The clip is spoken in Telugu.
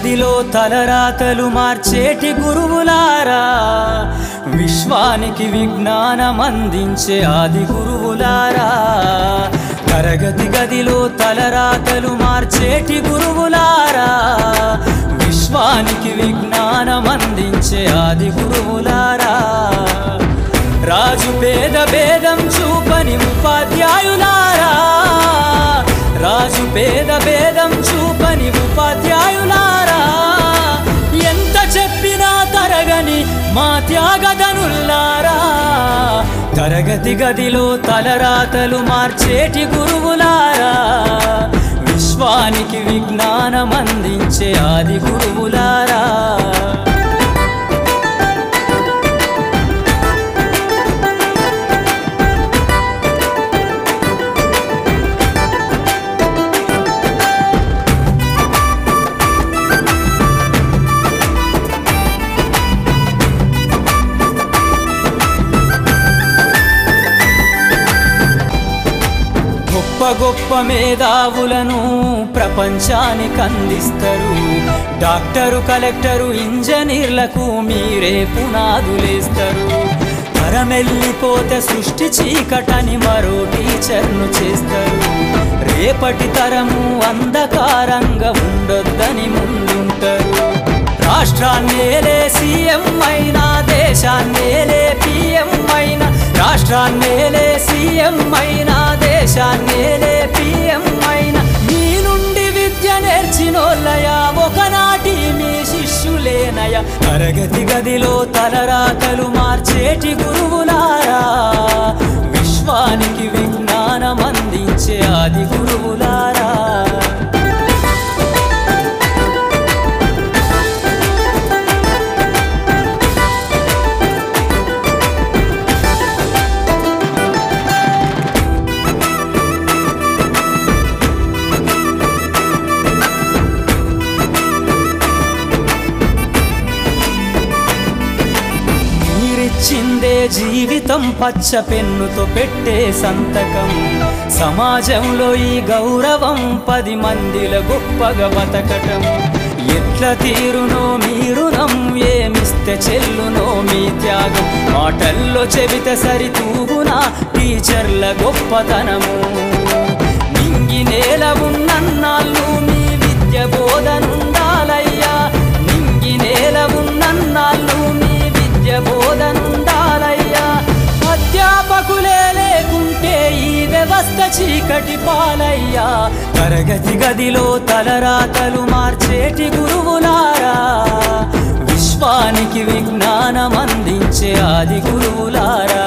గదిలో తలరాతలు మార్చేటి గురువులారా, విశ్వానికి విజ్ఞానం అందించే ఆది గురువులారా. తరగతి గదిలో తలరాతలు మార్చేటి గురువులారా, విశ్వానికి విజ్ఞానం అందించే ఆది గురువులారా. రాజు పేద భేదం చూపని ఉపాధ్యాయులారా, రాజు పేద భేదం చూపని ఉపాధ్యాయులారా. ఎంత చెప్పినా తరగని మా త్యాగధనుల్లారా, తరగతి గదిలో తలరాతలు మార్చేటి గురువులారా, విశ్వానికి విజ్ఞానం అందించే ఆది గురువులారా. గొప్ప గొప్ప మేధావులను ప్రపంచానికి అందిస్తారు. డాక్టరు, కలెక్టరు, ఇంజనీర్లకు మీరే పునాదులేస్తారు. తరమెల్లిపోతే సృష్టి చీకటని మరో టీచర్ను చేస్తారు. రేపటి తరము అంధకారంగా ఉండొద్దని ముందుంటారు. రాష్ట్రాన్నేలే సీఎం అయినా, దేశాన్నేలే పిఎం అయినా, రాష్ట్రాన్నేలే సీఎం అయినా, దేశాన్నేలే పిఎం అయినా, మీ నుండి విద్య నేర్చినోళ్ళయా, ఒకనాటి మీ శిష్యులేనయా. తరగతి గదిలో తలరాతలు మార్చేటి గురువులారా, విశ్వానికి విజ్ఞానం అందించే ఆది గురువులారా. చిందే జీవితం పచ్చ పెన్నుతో పెట్టే సంతకం. సమాజంలో ఈ గౌరవం 10 మందిల గొప్పగా బతకటం. ఎట్ల తీరునో మీ రుణం, ఏమిస్తే చెల్లునో మీ త్యాగం. మాటల్లో చెబితే సరితూగునా టీచర్ల గొప్పతనము. నింగి నేల ఉన్నన్నాళ్ళు మీ విద్య బోధనుండాలయ్యా, నింగి నేల ఉన్నన్నాళ్ళు మీ విద్య బోధనుండాలయ్యా. అధ్యాపకులే లేకుంటే ఈ వ్యవస్థ చీకటి పాలయ్యా. తరగతి గదిలో తలరాతలు మార్చేటి గురువులారా, విశ్వానికి విజ్ఞానం అందించే ఆది గురువులారా.